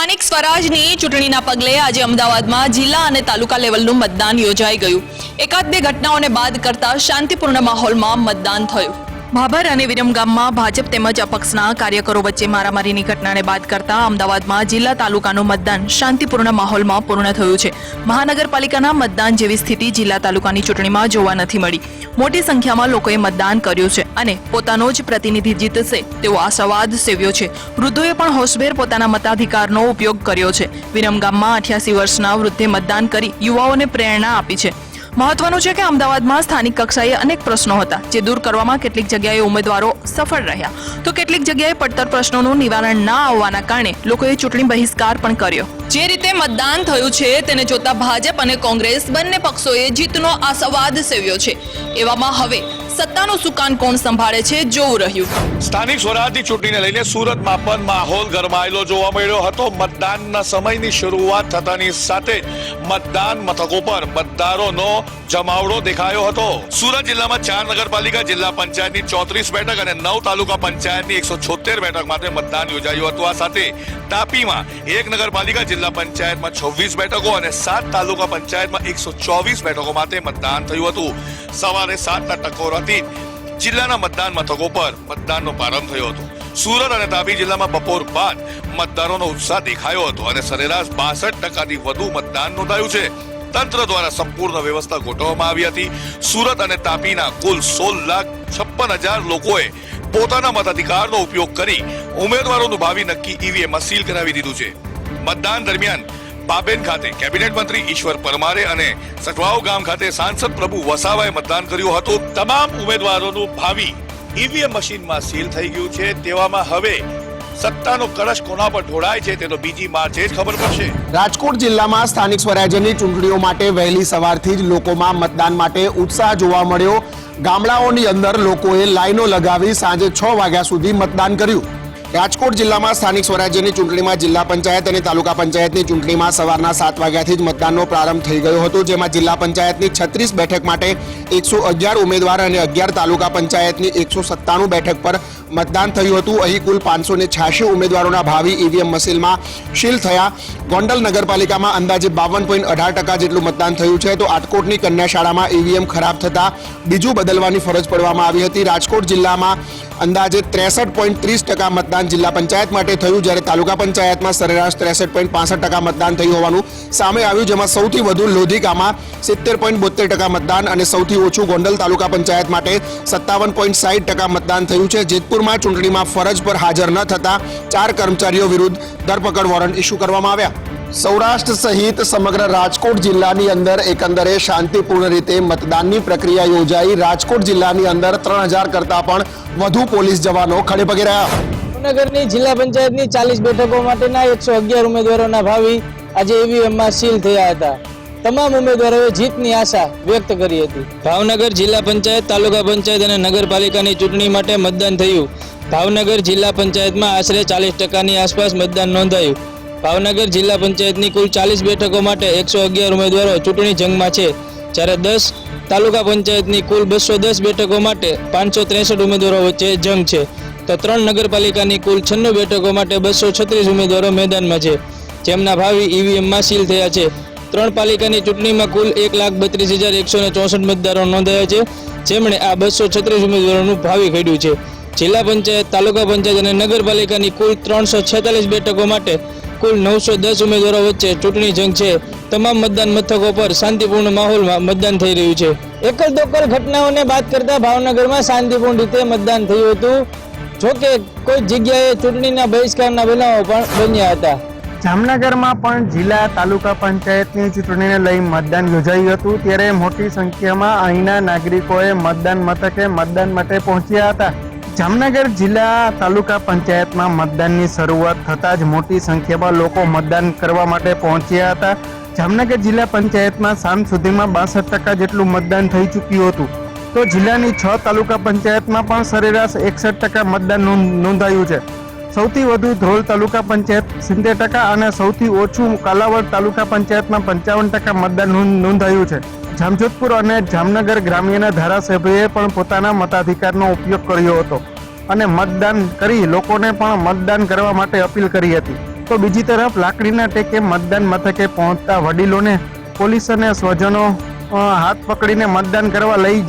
સ્થાનિક સ્વરાજની ચૂંટણીના પગલે આજે અમદાવાદમાં જિલ્લા અને તાલુકા લેવલનું મતદાન યોજાઈ ગયું। એકાદ બે ઘટનાઓને બાદ કરતા શાંતિપૂર્ણ માહોલમાં મતદાન થયું। ભાભર અને વિરમગામમાં ભાજપ તેમજ અપક્ષના કાર્યકરો વચ્ચે મારામારીની ઘટનાને બાદ કરતા અમદાવાદમાં જિલ્લા તાલુકાનું મતદાન શાંતિપૂર્ણ માહોલમાં પૂર્ણ થયું છે। મહાનગરપાલિકાના મતદાન જેવી સ્થિતિ જિલ્લા તાલુકાની ચૂંટણીમાં જોવા નથી મળી। મોટી સંખ્યામાં લોકોએ મતદાન કર્યું છે અને પોતાનો જ પ્રતિનિધિ જીતશે તેવો આશાવાદ સેવ્યો છે। વૃદ્ધોએ પણ હોશભેર પોતાના મતાધિકારનો ઉપયોગ કર્યો છે। વિરમગામમાં 88 વર્ષના વૃદ્ધે મતદાન કરી યુવાઓને પ્રેરણા આપી છે। મહત્વનું છે કે અમદાવાદમાં સ્થાનિક કક્ષાએ અનેક પ્રશ્નો હતા જે દૂર કરવામાં કેટલીક જગ્યાએ ઉમેદવારો સફળ રહ્યા તો કેટલીક જગ્યાએ પડતર પ્રશ્નોનું નિવારણ ના આવવાના કારણે લોકોએ ચૂંટણી બહિષ્કાર પણ કર્યો। જે રીતે મતદાન થયું છે તેને જોતા ભાજપ અને કોંગ્રેસ બંને પક્ષોએ જીતનો આશાવાદ સેવ્યો છે। એવામાં હવે સત્તાનું સુકાન કોણ સંભાળે છે જોવું રહ્યું। સ્થાનિક સ્વરાજની ચૂંટણીને લઈને સુરતમાં પણ માહોલ ગરમાયેલો જોવા મળ્યો હતો। મતદાનના સમયની શરૂઆત થતાની સાથે મતદાન મથકો પર મતદારોનો જમાવડો દેખાયો હતો। સુરત જિલ્લામાં 4 નગરપાલિકા જિલ્લા પંચાયતની 34 બેઠક અને 9 તાલુકા પંચાયતની 176 બેઠક માટે મતદાન યોજાયું હતું। આ સાથે તાપીમાં 1 નગરપાલિકા જિલ્લા પંચાયતમાં 26 બેઠકો અને 7 તાલુકા પંચાયતમાં 124 બેઠકો માટે મતદાન થયું હતું। સવારે 7ના ટકોરાથી જિલ્લાના મતદાન મથકો પર મતદાનનો પ્રારંભ થયો હતો। સુરત અને તાપી જિલ્લામાં બપોર બાદ મતદારોનો ઉત્સાહ દેખાયો હતો અને સરેરાશ 62%થી વધુ મતદાન નોંધાયું છે। તંત્ર દ્વારા સંપૂર્ણ વ્યવસ્થા ગોઠવવામાં આવી હતી। સુરત અને તાપીના કુલ 16,56,000 લોકોએ પોતાના મતાધિકારનો ઉપયોગ કરી ઉમેદવારોનું ભાવિ નક્કી ઈવીએમમાં સીલ કરાવી દીધું છે। મતદાન દરમિયાન પાબેન ખાતે કેબિનેટ મંત્રી ઈશ્વર પરમારે અને સટવાવ ગામ ખાતે સાંસદ પ્રભુ વસાવાએ મતદાન કર્યું હતું। તમામ ઉમેદવારોનું ભાવિ ઈવીએમ મશીનમાં સીલ થઈ ગયું છે। તેવામાં હવે સત્તાનો કળશ કોના પર ઢોળાય છે તે તો બીજી માર્ચે જ ખબર પડશે। રાજકોટ જિલ્લામાં સ્થાનિક સ્વરાજ્યની ચૂંટણીઓ માટે વહેલી સવારથી જ લોકોમાં મતદાન માટે ઉત્સાહ જોવા મળ્યો। ગામડાઓની અંદર લોકોએ લાઈનો લગાવી સાંજે 6 વાગ્યા સુધી મતદાન કર્યું। રાજકોટ જિલ્લામાં સ્થાનિક સ્વરાજ્યની ચૂંટણીમાં જિલ્લા પંચાયત અને તાલુકા પંચાયતની ચૂંટણીમાં સવારના 7 વાગ્યાથી જ મતદાનનો પ્રારંભ થઈ ગયો હતો, જેમાં જિલ્લા પંચાયતની 36 બેઠક માટે 111 ઉમેદવાર અને 11 તાલુકા પંચાયતની 197 બેઠક પર મતદાન થયું હતું। અહીં કુલ 586 ઉમેદવારોના ભાવિ ઈવીએમ મશીનમાં સીલ થયા। ગોંડલ નગરપાલિકામાં અંદાજે 52.18% જેટલું મતદાન થયું છે, તો આટકોટની કન્યા શાળામાં ઈવીએમ ખરાબ થતા બીજું બદલવાની ફરજ પડવામાં આવી હતી। રાજકોટ જિલ્લામાં અંદાજે 63.30% મતદાન જિલ્લા પંચાયત માટે થયું, જ્યારે તાલુકા પંચાયતમાં સરેરાશ 63.65% મતદાન થયું હોવાનું સામે આવ્યું, જેમાં સૌથી વધુ લોધિકામાં 70.72% મતદાન અને સૌથી ઓછું ગોંડલ તાલુકા પંચાયત માટે 57.60% મતદાન થયું છે। જેતપુરમાં ચૂંટણીમાં ફરજ પર હાજર ન થતા 4 કર્મચારીઓ વિરુદ્ધ ધરપકડ વોરંટ ઇસ્યુ કરવામાં આવ્યા। સૌરાષ્ટ્ર સહિત સમગ્ર રાજકોટ જિલ્લાની અંદર એકંદરે શાંતિપૂર્ણ રીતે મતદાનની પ્રક્રિયા યોજાઈ। રાજકોટ જિલ્લાની અંદર 3000 કરતા પણ વધુ પોલીસ જવાનો ખડે પગે રહ્યા। ભાવનગરની જિલ્લા પંચાયતની 40 બેઠકો માટેના 111 ઉમેદવારોના ભાવિ આજે ઈવીએમમાં સીલ થયા હતા। તમામ ઉમેદવારોએ જીતની આશા વ્યક્ત કરી હતી। ભાવનગર જિલ્લા પંચાયત, તાલુકા પંચાયત અને નગરપાલિકાની ચૂંટણી માટે મતદાન થયું। ભાવનગર જિલ્લા પંચાયતમાં આશરે 40%ની આસપાસ મતદાન નોંધાયું। ભાવનગર જિલ્લા પંચાયતની કુલ 40 બેઠકો માટે 111 ઉમેદવારો ચૂંટણી જંગમાં છે, જ્યારે 10 તાલુકા પંચાયતની કુલ 210 બેઠકો માટે 563 ઉમેદવારો વચ્ચે જંગ છે, તો 3 નગરપાલિકાની કુલ 96 બેઠકો માટે 236 ઉમેદવારો મેદાનમાં છે, જેમના ભાવિ ઈવીએમમાં સીલ થયા છે। 3 પાલિકાની ચૂંટણીમાં કુલ 1,32,164 મતદારો નોંધાયા છે, જેમણે આ 236 ઉમેદવારોનું ભાવિ ખેડ્યું છે। જિલ્લા પંચાયત, તાલુકા પંચાયત અને નગરપાલિકાની કુલ 346 બેઠકો માટે કુલ 910 ઉમેદવારો વચ્ચે ચૂંટણી જંગ છે। તમામ મતદાન મથકો પર શાંતિપૂર્ણ માહોલમાં મતદાન થઈ રહ્યું છે। એકલ દોકલ ઘટનાઓને બાદ કરતા ભાવનગરમાં શાંતિપૂર્ણ રીતે મતદાન થયું હતું, જોકે કોઈ જગ્યાએ ચૂંટણીના બહિષ્કારના બનાવો પણ બન્યા હતા। જામનગરમાં પણ જિલ્લા તાલુકા પંચાયતની ચૂંટણીને લઈ મતદાન યોજાયું હતું, ત્યારે મોટી સંખ્યામાં અહીંના નાગરિકોએ મતદાન મથકે મતદાન માટે પહોંચ્યા હતા। જામનગર જિલ્લા તાલુકા પંચાયતમાં મતદાનની શરૂઆત થતાં જ મોટી સંખ્યામાં લોકો મતદાન કરવા માટે પહોંચ્યા હતા। જામનગર જિલ્લા પંચાયતમાં સાંજ સુધીમાં 62% જેટલું મતદાન થઈ ચૂક્યું હતું, તો જિલ્લાની 6 તાલુકા પંચાયતમાં પણ સરેરાશ 61% મતદાન નોંધાયું છે। સૌથી વધુ ધ્રોલ તાલુકા પંચાયત 70% અને સૌથી ઓછું કાલાવડ તાલુકા પંચાયતમાં 55% મતદાન નોંધાયું છે। જામજોધપુર અને જામનગર ગ્રામ્યના ધારાસભ્યોએ પણ પોતાના મતાધિકારનો ઉપયોગ કર્યો હતો અને મતદાન કરી લોકોને પણ મતદાન કરવા માટે અપીલ કરી હતી। તો બીજી તરફ લાકડીના ટેકે મતદાન મથકે પહોંચતા વડીલોને પોલીસ અને સ્વજનો હાથ પકડીને મતદાન કરવા લઈ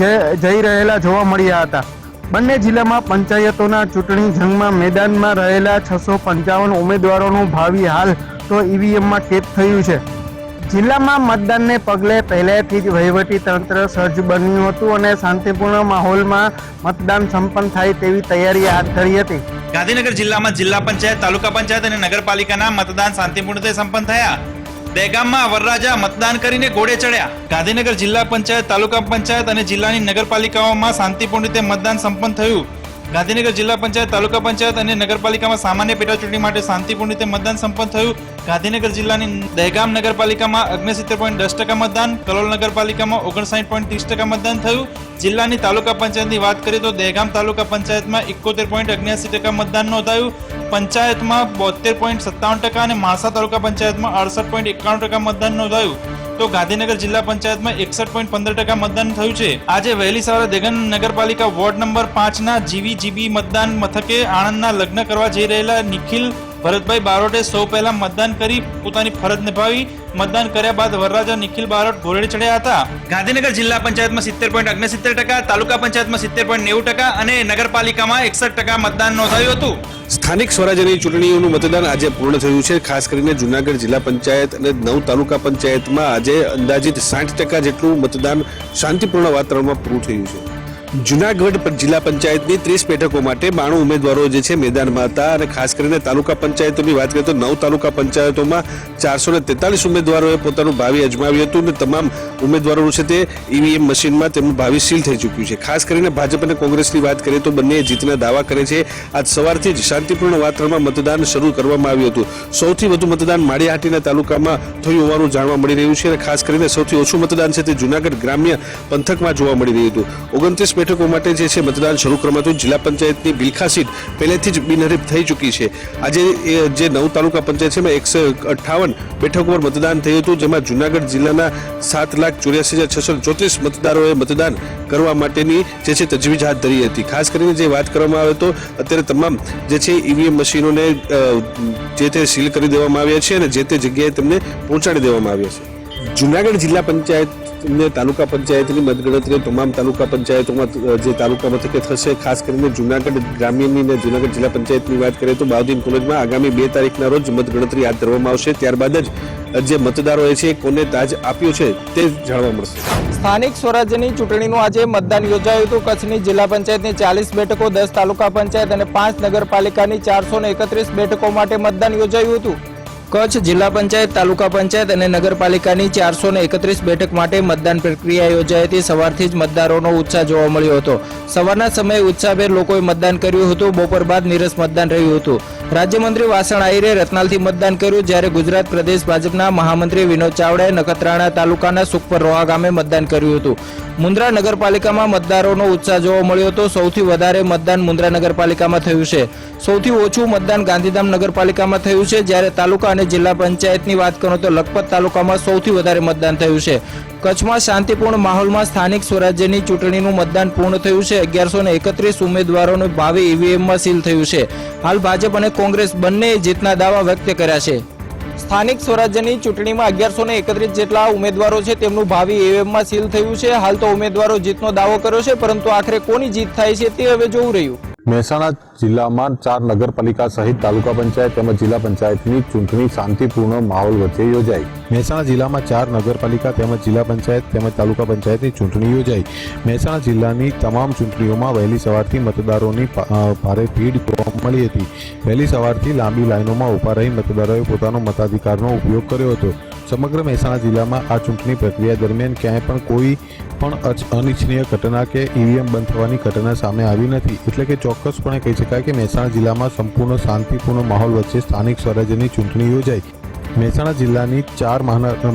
જઈ રહેલા જોવા મળ્યા હતા. બંને જિલ્લામાં પંચાયતોના ચૂંટણી જંગમાં મેદાનમાં રહેલા 655 ઉમેદવારોનું ભાવિ હાલ તો ઈવીએમમાં કેદ થયું છે. જિલ્લામાં મતદાનને પગલે પહેલેથી જ વહીવટી તંત્ર સજ્જ બન્યું હતું અને શાંતિપૂર્ણ માહોલમાં મતદાન સંપન્ન થાય તેવી તૈયારી હાથ ધરી હતી. ગાંધીનગર જિલ્લામાં જિલ્લા પંચાયત, તાલુકા પંચાયત અને નગરપાલિકાના મતદાન શાંતિપૂર્ણ રીતે સંપન્ન થયા. દહેગામમાં વરરાજા મતદાન કરીને ઘોડે ચડ્યા. ગાંધીનગર જિલ્લા પંચાયત, તાલુકા પંચાયત અને જિલ્લાની નગરપાલિકાઓમાં શાંતિપૂર્ણ રીતે મતદાન સંપન્ન થયું. ગાંધીનગર જિલ્લા પંચાયત, તાલુકા પંચાયત અને નગરપાલિકામાં સામાન્ય પેટાચૂંટણી માટે શાંતિપૂર્ણ રીતે મતદાન સંપન્ન થયું. ગાંધીનગર જિલ્લાની દહેગામ નગરપાલિકામાં 69.10% મતદાન, કલોલ નગરપાલિકામાં 59.30% મતદાન થયું. જિલ્લાની તાલુકા પંચાયતની વાત કરીએ તો દહેગામ તાલુકા પંચાયતમાં 71.79% મતદાન નોંધાયું. પંચાયતમાં 72.57% અને માણસા તાલુકા પંચાયતમાં 68.91% મતદાન નોંધાયું. તો ગાંધીનગર જિલ્લા પંચાયતમાં 61.15% મતદાન થયું છે. આજે વહેલી સવારે દહેગામ નગરપાલિકા વોર્ડ નંબર 5ના જીબી મતદાન મથકે આણંદના લગ્ન કરવા જઈ રહેલા નિખિલ ભરતભાઈ બારોટે સૌ પહેલા મતદાન કરી પોતાની ફરજ નિભાવી. મતદાન કર્યા બાદ વરરાજા નિખિલ બારોટ ઘોડે ચડ્યા હતા. ગાંધીનગર જિલ્લા પંચાયતમાં 70.69%, તાલુકા પંચાયતમાં 70.90% અને નગરપાલિકામાં 61% મતદાન નોંધાયું હતું. સ્થાનિક સ્વરાજ્યની ચૂંટણીઓનું મતદાન આજે પૂર્ણ થયું છે. ખાસ કરીને જૂનાગઢ જિલ્લા પંચાયત અને 9 તાલુકા પંચાયતમાં આજે અંદાજિત 60% જેટલું મતદાન શાંતિપૂર્ણ વાતાવરણમાં પૂરું થયું છે. જૂનાગઢ જિલ્લા પંચાયતની 30 બેઠકો માટે 92 ઉમેદવારો જે છે મેદાનમાં હતા અને ખાસ કરીને તાલુકા પંચાયતોની વાત કરીએ તો 9 તાલુકા પંચાયતોમાં 443 ઉમેદવારોએ પોતાનું ભાવિ અજમાવ્યું હતું અને તમામ ઉમેદવારો છે તે ઈવીએમ મશીનમાં તેમનું ભાવિ સીલ થઈ ચૂક્યું છે. ખાસ કરીને ભાજપ અને કોંગ્રેસની વાત કરીએ તો બંને જીતના દાવા કરે છે. આજ સવારથી જ શાંતિપૂર્ણ વાતાવરણમાં મતદાન શરૂ કરવામાં આવ્યું હતું. સૌથી વધુ મતદાન માળિયાહાટીના તાલુકામાં થયું હોવાનું જાણવા મળી રહ્યું છે અને ખાસ કરીને સૌથી ઓછું મતદાન છે તે જૂનાગઢ ગ્રામ્ય પંથકમાં જોવા મળી રહ્યું હતું. 29 બેઠકો માટે જે છે મતદાન શરૂ કરવામાં હતું. જિલ્લા પંચાયતની બિલખા સીટ પહેલેથી જ બિનહરીફ થઈ ચૂકી છે. આજે જે 9 તાલુકા પંચાયત છે એમાં 158 બેઠકો પર મતદાન થયું હતું, જેમાં જૂનાગઢ જિલ્લાના 7,84,634 મતદારોએ મતદાન કરવા માટેની જે છે તજવીજ હાથ ધરી હતી. ખાસ કરીને જે વાત કરવામાં આવે તો અત્યારે તમામ જે છે ઈવીએમ મશીનોને જે તે સીલ કરી દેવામાં આવ્યા છે અને જે તે જગ્યાએ તેમને પહોંચાડી દેવામાં આવ્યા છે. જૂનાગઢ જિલ્લા પંચાયત ને તાલુકા પંચાયતની મતગણતરી તમામ તાલુકા પંચાયતોમાં જે તાલુકા મથકે થશે. ખાસ કરીને જૂનાગઢ ગ્રામ્યની અને જૂનાગઢ જિલ્લા પંચાયતની વાત કરીએ તો બાઉદીન કોલેજમાં આગામી 2 તારીખના રોજ મતગણતરી હાથ ધરવામાં આવશે. ત્યારબાદ જ જે મતદારોએ છે કોને તાજ આપ્યો છે તે જાણવા મળશે. સ્થાનિક સ્વરાજ્યની ચૂંટણીનું આજે મતદાન યોજાયું હતું. કચ્છની જિલ્લા પંચાયતની 40 બેઠકો, 10 તાલુકા પંચાયત અને 5 નગરપાલિકાની 431 બેઠકો માટે મતદાન યોજાયું હતું. કચ્છ જિલ્લા પંચાયત, તાલુકા પંચાયત અને નગરપાલિકાની 431 બેઠક માટે મતદાન પ્રક્રિયા યોજાઈ હતી. સવારથી જ મતદારોનો ઉત્સાહ જોવા મળ્યો હતો. સવારના સમયે ઉત્સાહભેર લોકોએ મતદાન કર્યું હતું. બપોર બાદ નીરસ મતદાન રહ્યું હતું. રાજ્યમંત્રી વાસણ આહિરે રત્નાલથી મતદાન કર્યું, જ્યારે ગુજરાત પ્રદેશ ભાજપના મહામંત્રી વિનોદ ચાવડાએ નખત્રાણા તાલુકાના સુખપર રોહા ગામે મતદાન કર્યું હતું. મુન્દ્રા નગરપાલિકામાં મતદારોનો ઉત્સાહ જોવા મળ્યો હતો. સૌથી વધારે મતદાન મુન્દ્રા નગરપાલિકામાં થયું છે. સૌથી ઓછું મતદાન ગાંધીધામ નગરપાલિકામાં થયું છે, જ્યારે તાલુકા અને જિલ્લા પંચાયતની વાત કરો તો લખપત તાલુકામાં સૌથી વધારે મતદાન થયું છે. કચ્છમાં શાંતિપૂર્ણ માહોલમાં સ્થાનિક સ્વરાજ્યની ચૂંટણીનું મતદાન પૂર્ણ થયું છે. 1131 ઉમેદવારોનું ભાવિ ઈવીએમમાં સીલ થયું છે. હાલ ભાજપ અને કોંગ્રેસ બંનેએ જીતના દાવા વ્યક્ત કર્યા છે. સ્થાનિક સ્વરાજ્યની ચૂંટણીમાં 1131 જેટલા ઉમેદવારો છે તેમનું ભાવિ ઈવીએમમાં સીલ થયું છે. હાલ તો ઉમેદવારો જીતનો દાવો કર્યો છે, પરંતુ આખરે કોની જીત થાય છે તે હવે જોવું રહ્યું. મહેસાણા જિલ્લામાં 4 નગરપાલિકા સહિત તાલુકા પંચાયત તેમજ જિલ્લા પંચાયતની ચૂંટણી શાંતિપૂર્ણ માહોલ વચ્ચે યોજાઈ. મહેસાણા જિલ્લામાં 4 નગરપાલિકા તેમજ જિલ્લા પંચાયત તેમજ તાલુકા પંચાયતની ચૂંટણી યોજાઈ. મહેસાણા જિલ્લાની તમામ ચૂંટણીઓમાં વહેલી સવારથી મતદારોની ભારે ભીડ જોવા મળી હતી. વહેલી સવારથી લાંબી લાઈનોમાં ઊભા રહી મતદારોએ પોતાનો મતાધિકારનો ઉપયોગ કર્યો હતો. સમગ્ર મહેસાણા જિલ્લામાં આ ચૂંટણી પ્રક્રિયા દરમિયાન ક્યાંય પણ કોઈ પણ અનિચ્છનીય ઘટના કે ઈવીએમ બંધ થવાની ઘટના સામે આવી નથી. એટલે કે ચોક્કસપણે કહી શકાય કે મહેસાણા જિલ્લામાં સંપૂર્ણ શાંતિપૂર્ણ માહોલ વચ્ચે સ્થાનિક સ્વરાજ્યની ચૂંટણી યોજાઈ. મહેસાણા જિલ્લાની 4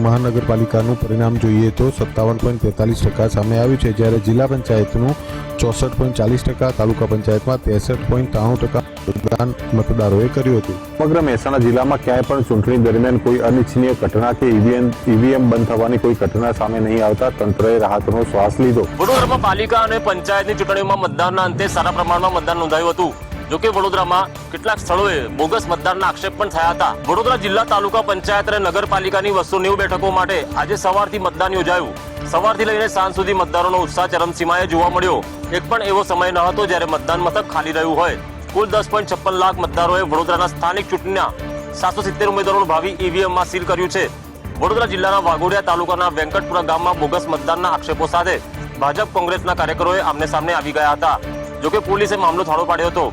મહાનગરપાલિકાનું પરિણામ જોઈએ તો 57.43% સામે આવ્યું છે, જ્યારે જિલ્લા પંચાયતનું 64.40%, તાલુકા પંચાયતમાં 63.93% મતદારોએ કર્યું હતું. સમગ્ર મહેસાણા જિલ્લામાં ક્યાંય પણ ચૂંટણી દરમિયાન કોઈ અનિચ્છનીય ઘટના કે ઈવીએમ બંધ થવાની કોઈ ઘટના સામે નહીં આવતા તંત્રએ રાહતનો શ્વાસ લીધો. વડોદરામાં પાલિકા અને પંચાયતની ચૂંટણીઓમાં મતદાનના અંતે સારા પ્રમાણમાં મતદાન નોંધાયું હતું. જોકે વડોદરામાં કેટલાક સ્થળોએ બોગસ મતદાનના આક્ષેપ પણ થયા હતા. વડોદરા જિલ્લા તાલુકા પંચાયત અને નગરપાલિકાની 290 બેઠકો માટે આજે સવારથી મતદાન યોજાયું. સવારથી લઈને સાંજ સુધી મતદારોનો ઉત્સાહ ચરમસીમાએ જોવા મળ્યો. એક પણ એવો સમય ન હતો જ્યારે મતદાન મથક ખાલી રહ્યું હોય. કુલ 10.56 લાખ મતદારોએ વડોદરાના સ્થાનિક ચૂંટણીના 770 ઉમેદવારોનું ભાવિ ઈવીએમમાં સીલ કર્યું છે. વડોદરા જિલ્લાના વાઘોડિયા તાલુકાના વેંકટપુરા ગામમાં બોગસ મતદાનના આક્ષેપો સાથે ભાજપ કોંગ્રેસના કાર્યકરોએ આમને સામને આવી ગયા હતા. જોકે પોલીસે મામલો થાળો પાડ્યો હતો.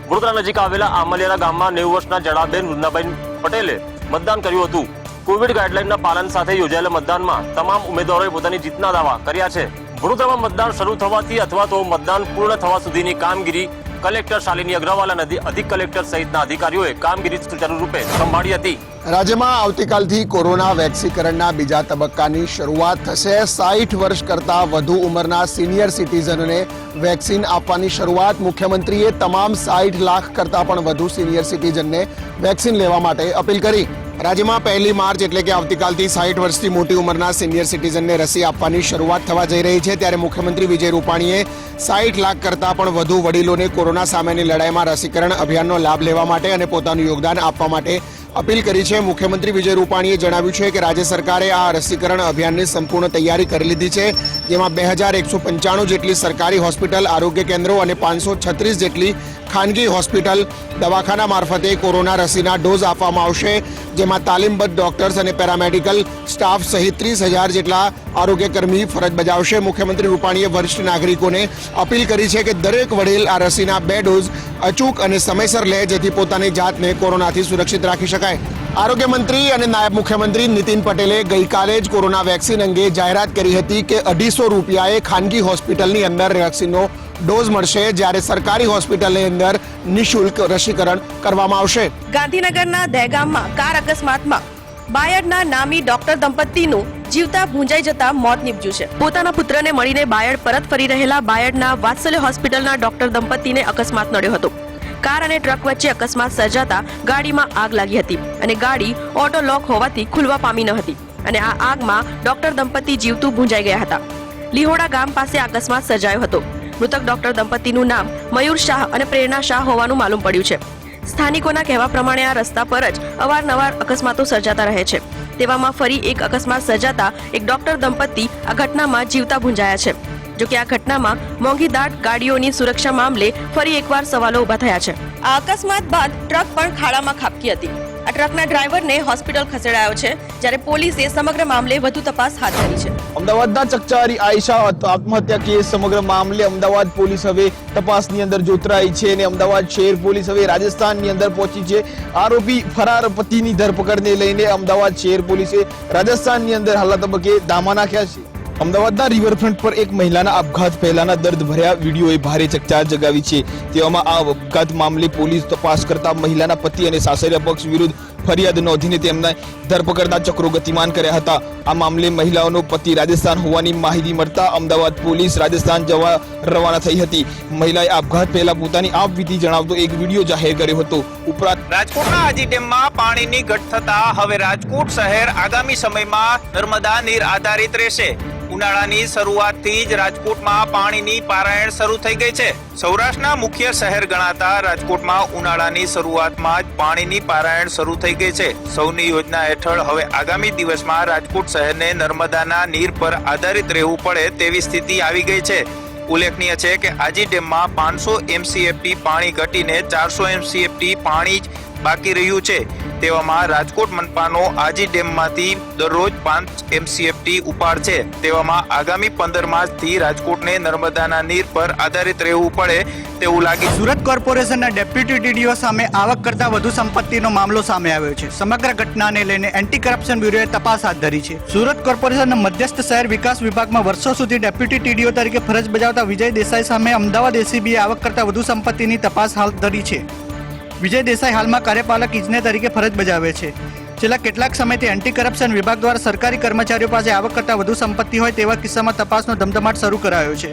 વડોદરા નજીક આવેલા આમલિયાના ગામમાં 90 વર્ષના જડાબેન વૃંદાબેન પટેલે મતદાન કર્યું હતું. કોવિડ ગાઈડલાઈનના પાલન સાથે યોજાયેલા મતદાનમાં તમામ ઉમેદવારોએ પોતાની જીતના દાવા કર્યા છે. વડોદરામાં મતદાન શરૂ થવાથી અથવા તો મતદાન પૂર્ણ થવા સુધીની કામગીરી કલેક્ટર શાલિની અગ્રવાલ અને અધિક કલેક્ટર સહિતના અધિકારીઓએ કામગીરી સુચારુ રૂપે સંભાળી હતી. રાજ્યમાં આવતીકાલથી કોરોના વેક્સીકરણના બીજા તબક્કાની શરૂઆત થશે. 60 વર્ષ કરતા વધુ ઉંમરના સિનિયર સિટીઝનોને વેક્સિન આપવાની શરૂઆત. મુખ્યમંત્રીએ તમામ 60 લાખ કરતા પણ વધુ સિનિયર સિટીઝનને વેક્સિન લેવા માટે અપીલ કરી. રાજ્યમાં 1 માર્ચ એટલે કે આવતીકાલથી 60 વર્ષથી મોટી ઉંમરના સિનિયર સિટીઝનને રસી આપવાની શરૂઆત થવા જઈ રહી છે. ત્યારે મુખ્યમંત્રી વિજય રૂપાણીએ 60 લાખ કરતા પણ વધુ વડીલોને કોરોના સામેની લડાઈમાં રસીકરણ અભિયાનનો લાભ લેવા માટે અને પોતાનું યોગદાન આપવા માટે અપીલ કરી છે. મુખ્યમંત્રી વિજય રૂપાણીએ જણાવ્યું છે કે રાજ્ય સરકારે આ રસીકરણ અભિયાનની સંપૂર્ણ તૈયારી કરી લીધી છે, જેમાં 2195 જેટલી સરકારી હોસ્પિટલ, આરોગ્ય કેન્દ્રો અને 536 જેટલી ખાનગી હોસ્પિટલ દવાખાના મારફતે કોરોના રસીના ડોઝ આપવામાં આવશે, જેમાં તાલીમબદ્ધ ડોક્ટર્સ અને પેરામેડિકલ સ્ટાફ સહિત 30,000 જેટલા આરોગ્યકર્મી ફરજ બજાવશે. મુખ્યમંત્રી રૂપાણીએ વરિષ્ઠ નાગરિકોને અપીલ કરી છે કે દરેક વડીલ આ રસીના 2 ડોઝ અચૂક અને સમયસર લે, જેથી પોતાની જાતને કોરોનાથી સુરક્ષિત રાખી શકાય. આરોગ્ય મંત્રી અને નાયબ મુખ્યમંત્રી નીતિન પટેલે ગઈકાલે જ કોરોના વેક્સિન અંગે જાહેરાત કરી હતી કે 250 રૂપિયાએ ખાનગી હોસ્પિટલની અંદર વેક્સિનનો ડોઝ મળશે, જ્યારે સરકારી હોસ્પિટલની અંદર નિઃશુલ્ક રસીકરણ કરવામાં આવશે. ગાંધીનગરના દહેગામમાં કાર અકસ્માતમાં બાયડના નામી ડોક્ટર દંપતીનું જીવતા ભૂંજાઈ જતા મોત નીપજ્યું છે. પોતાના પુત્રને મળીને બાયડ પરત ફરી રહેલા બાયડના વાત્સલ્ય હોસ્પિટલના ડોક્ટર દંપતીને અકસ્માત નડ્યો હતો. કાર અને ટ્રક વચ્ચે અકસ્માત સર્જાતા ગાડીમાં આગ લાગી હતી અને ગાડી ઓટો લોક હોવાથી ખુલવા પામી ન હતી અને આ આગમાં ડોક્ટર દંપતી જીવતું ભૂંજાઈ ગયા હતા. લીહોડા ગામ પાસે અકસ્માત સર્જાયો હતો. મૃતક ડોક્ટર દંપતીનું નામ મયુર શાહ અને પ્રેરણા શાહ હોવાનું માલુમ પડ્યું છે. સ્થાનિકોના કહેવા પ્રમાણે આ રસ્તા પર જ અવારનવાર અકસ્માતો સર્જાતા રહે છે. તેવામાં ફરી એક અકસ્માત સર્જાતા એક ડોક્ટર દંપતી આ ઘટનામાં જીવતા ભૂંજાયા છે. જોકે આ ઘટનામાં મોંઘીદાટ ગાડીઓની સુરક્ષા મામલે ફરી એકવાર સવાલો ઉભા થયા છે. આ અકસ્માત બાદ ટ્રક પણ ખાડામાં ખાબકી હતી. આ ટ્રકના ડ્રાઈવરને હોસ્પિટલ ખસેડાયો છે, જ્યારે પોલીસે સમગ્ર મામલે વધુ તપાસ હાથ ધરી છે. અમદાવાદના ચકચારી આયશા આત્મહત્યા કેસ સમગ્ર મામલે અમદાવાદ પોલીસ હવે તપાસની અંદર જોતરાઈ છે અને અમદાવાદ શહેર પોલીસ હવે રાજસ્થાનની અંદર પહોંચી છે. આરોપી ફરાર પતિની ધરપકડને લઈને અમદાવાદ શહેર પોલીસે રાજસ્થાનની અંદર હાલના તબક્કે ધામા નાખ્યા છે. અમદાવાદના રિવરફ્રન્ટ પર એક મહિલાના આપઘાત પહેલાના દર્દ ભર્યા વિડીયોએ ભારે ચકચાર જગાવી છે. તેવામાં આ આપઘાત મામલે પોલીસ તપાસ કરતા મહિલાના પતિ અને સાસરિયા પક્ષ વિરુદ્ધ ફરિયાદ નોંધીને તેમના ધરપકડના ચક્રો ગતિમાન કર્યા હતા. આ મામલે મહિલાઓનો પતિ રાજસ્થાન હોવાની માહિતી મળતા અમદાવાદ પોલીસ રાજસ્થાન જવા રવાના થઈ હતી. મહિલાએ આપઘાત પહેલા પોતાની આપવીતી જણાવતો એક વિડીયો જાહેર કર્યો હતો. ઉપરાંત રાજકોટના આજી ડેમમાં પાણીની ઘટ થતા હવે રાજકોટ શહેર આગામી સમયમાં નર્મદા નીર આધારિત રહેશે. ઉનાળાની શરૂઆતથી જ રાજકોટમાં પાણીની પારાયણ શરૂ થઈ ગઈ છે. સૌરાષ્ટ્રના મુખ્ય શહેર ગણાતા રાજકોટમાં ઉનાળાની શરૂઆતમાં જ પાણીની પારાયણ શરૂ થઈ ગઈ છે. સૌની યોજના હેઠળ હવે આગામી દિવસમાં રાજકોટ શહેરને નર્મદાના નીર પર આધારિત રહેવું પડે તેવી સ્થિતિ આવી ગઈ છે. ઉલ્લેખનીય છે કે આજી ડેમમાં 500 MCFT પાણી ઘટીને 400 MCFT પાણી જ બાકી રહ્યું છે. તેવામાં રાજકોટ મનપાનો આજી ડેમમાંથી દરરોજ 5 MCFT ઉપાડ છે. તેવામાં આગામી 15 માર્ચથી રાજકોટને નર્મદાના નીર પર આધારિત રહેવું પડે તેવું લાગે. સુરત કોર્પોરેશનના ડેપ્યુટી ટીડીઓ સામે આવક કરતા વધુ સંપત્તિનો મામલો સામે આવ્યો છે. સમગ્ર ઘટનાને લઈને એન્ટી કરપ્શન બ્યુરોએ તપાસ હાથ ધરી છે. સુરત કોર્પોરેશનના મધ્યસ્થ શહેર વિકાસ વિભાગમાં વર્ષો સુધી ડેપ્યુટી ટીડીઓ તરીકે ફરજ બજાવતા વિજય દેસાઈ સામે અમદાવાદ એસીબીએ આવક કરતા વધુ સંપત્તિની તપાસ હાથ ધરી છે. વિજય દેસાઈ હાલમાં કાર્યપાલક ઇજનેર તરીકે ફરજ બજાવે છે. છેલ્લા કેટલાક સમયથી એન્ટી કરપ્શન વિભાગ દ્વારા સરકારી કર્મચારીઓ પાસે આવક કરતા વધુ સંપત્તિ હોય તેવા કિસ્સામાં તપાસનો ધમધમાટ શરૂ કરાયો છે.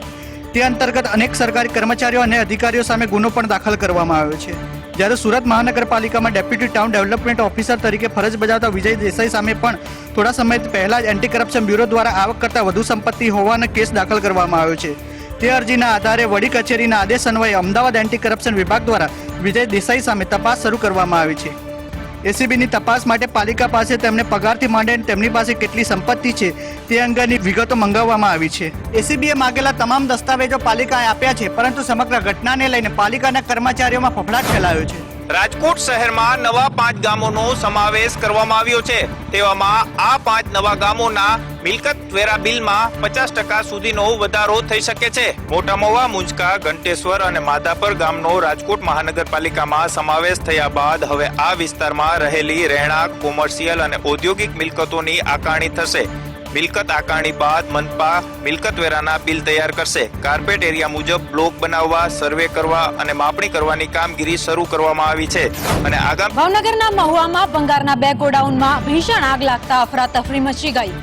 તે અંતર્ગત અનેક સરકારી કર્મચારીઓ અને અધિકારીઓ સામે ગુનો પણ દાખલ કરવામાં આવ્યો છે. જ્યારે સુરત મહાનગરપાલિકામાં ડેપ્યુટી ટાઉન ડેવલપમેન્ટ ઓફિસર તરીકે ફરજ બજાવતા વિજય દેસાઈ સામે પણ થોડા સમય પહેલા જ એન્ટી કરપ્શન બ્યુરો દ્વારા આવક કરતા વધુ સંપત્તિ હોવાનો કેસ દાખલ કરવામાં આવ્યો છે. તે અરજીના આધારે વડી કચેરીના આદેશ અન્વયે અમદાવાદ એન્ટી કરપ્શન વિભાગ દ્વારા વિજય દેસાઈ સામે તપાસ શરૂ કરવામાં આવી છે. એસીબીની તપાસ માટે પાલિકા પાસે તેમને પગારથી માંડીને તેમની પાસે કેટલી સંપત્તિ છે તે અંગેની વિગતો મંગાવવામાં આવી છે. એસીબીએ માંગેલા તમામ દસ્તાવેજો પાલિકાએ આપ્યા છે, પરંતુ સમગ્ર ઘટનાને લઈને પાલિકાના કર્મચારીઓમાં ફફડાટ ફેલાયો છે. રાજકોટ શહેરમાં નવા 5 ગામોનો સમાવેશ કરવામાં આવ્યો છે. તેવામાં આ 5 નવા ગામોના મિલકત વેરા બિલમાં 50% સુધીનો વધારો થઈ શકે છે. મોટા મવા, મુંજકા, ઘંટેશ્વર અને માધાપર ગામનો રાજકોટ મહાનગરપાલિકામાં સમાવેશ થયા બાદ હવે આ વિસ્તારમાં રહેલી રહેણાંક, કોમર્શિયલ અને ઔદ્યોગિક મિલકતોની આકારણી થશે. મિલકત આકારણી બાદ મનપા મિલકત વેરાના બિલ તૈયાર કરશે. કાર્પેટ એરિયા મુજબ બ્લોક બનાવવા, સર્વે કરવા અને માપણી કરવાની કામગીરી શરૂ કરવામાં આવી છે. અને આગામી ભાવનગરના મહુવામાં ભંગારના 2 ગોડાઉનમાં ભીષણ આગ લાગતા અફરાતફરી મચી ગઈ.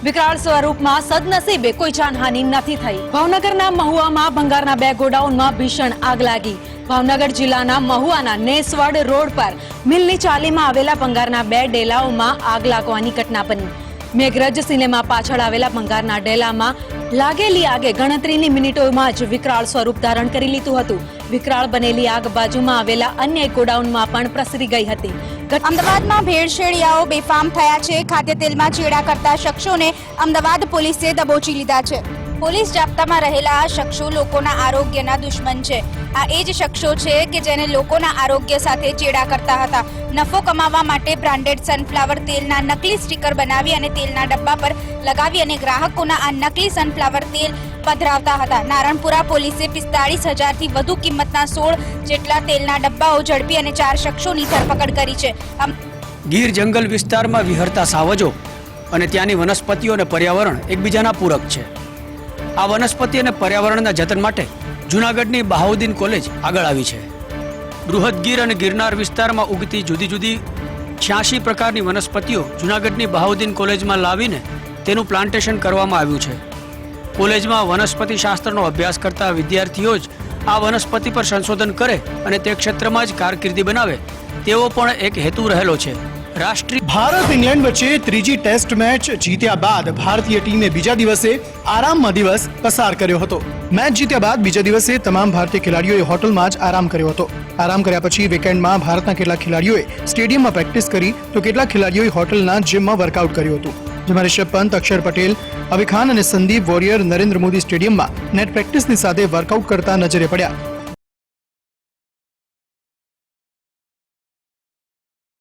વિકરાળ સ્વરૂપમાં સદનસીબે કોઈ જાનહાનિ નથી થઈ. ભાવનગરના મહુવામાં ભંગારના 2 ગોડાઉનમાં ભીષણ આગ લાગી. ભાવનગર જિલ્લાના મહુવાના નેસવડ રોડ પર મિલની ચાલીમાં આવેલા ભંગારના 2 ડેલાઓમાં આગ લાગવાની ઘટના બની. મેઘરજ સિનેમા પાછળ આવેલા ભંગારના ડેલામાં લાગેલી આગે ગણતરીની મિનિટોમાં જ વિકરાળ સ્વરૂપ ધારણ કરી લીધું હતું. વિકરાળ બનેલી આગ બાજુમાં આવેલા અન્ય ગોડાઉનમાં પણ પ્રસરી ગઈ હતી. અમદાવાદમાં ભેળસેળિયાઓ બેફામ થયા છે. ખાદ્ય તેલમાં ચેડા કરતા શખ્સોને અમદાવાદ પોલીસે દબોચી લીધા છે. પોલીસ જાપ્તામાં રહેલા આ શખ્સો લોકોના આરોગ્યના દુશ્મન છે. આ એ જ શખ્સો છે કે જેને લોકોના આરોગ્ય સાથે ચેડા કરતા હતા. નફો કમાવા માટે બ્રાન્ડેડ સનફ્લાવર તેલના નકલી સ્ટીકર બનાવી અને તેલના ડબ્બા પર લગાવી અને ગ્રાહકોના આ નકલી સનફ્લાવર તેલ પધરાવતા હતા. નારણપુરા પોલીસે 45,000 થી વધુ કિંમતના 16 જેટલા તેલના ડબ્બાઓ ઝડપી અને 4 શખ્સોની ધરપકડ કરી છે. ગીર જંગલ વિસ્તારમાં વિહરતા સાવજો અને ત્યાંની વનસ્પતિઓ અને પર્યાવરણ એકબીજાના પૂરક છે. આ વનસ્પતિ અને પર્યાવરણના જતન માટે જૂનાગઢની બહાઉદ્દીન કોલેજ આગળ આવી છે. બૃહદગીર અને ગિરનાર વિસ્તારમાં ઉગતી જુદી જુદી 86 પ્રકારની વનસ્પતિઓ જૂનાગઢની બહાઉદ્દીન કોલેજમાં લાવીને તેનું પ્લાન્ટેશન કરવામાં આવ્યું છે. કોલેજમાં વનસ્પતિ શાસ્ત્રનો અભ્યાસ કરતા વિદ્યાર્થીઓ જ આ વનસ્પતિ પર સંશોધન કરે અને તે ક્ષેત્રમાં જ કારકિર્દી બનાવે તેવો પણ એક હેતુ રહેલો છે. રાષ્ટ્રીય ભારત ઇંગ્લેન્ડ વચ્ચે ત્રીજી ટેસ્ટ મેચ જીત્યા બાદ ભારતીય ટીમે બીજા દિવસે આરામમાં દિવસ પસાર કર્યો હતો. મેચ જીત્યા બાદ બીજા દિવસે તમામ ભારતીય ખેલાડીઓએ હોટલમાં જ આરામ કર્યો હતો. આરામ કર્યા પછી વીકેન્ડમાં ભારતના કેટલાક ખેલાડીઓએ સ્ટેડિયમમાં પ્રેક્ટિસ કરી તો કેટલાક ખેલાડીઓએ હોટલના જીમમાં વર્કઆઉટ કર્યું હતું. જેમાં રિષભ પંત, અક્ષર પટેલ, અભિખાન અને સંદીપ વોરિયર નરેન્દ્ર મોદી સ્ટેડિયમમાં નેટ પ્રેક્ટિસની સાથે વર્કઆઉટ કરતા નજરે પડ્યા.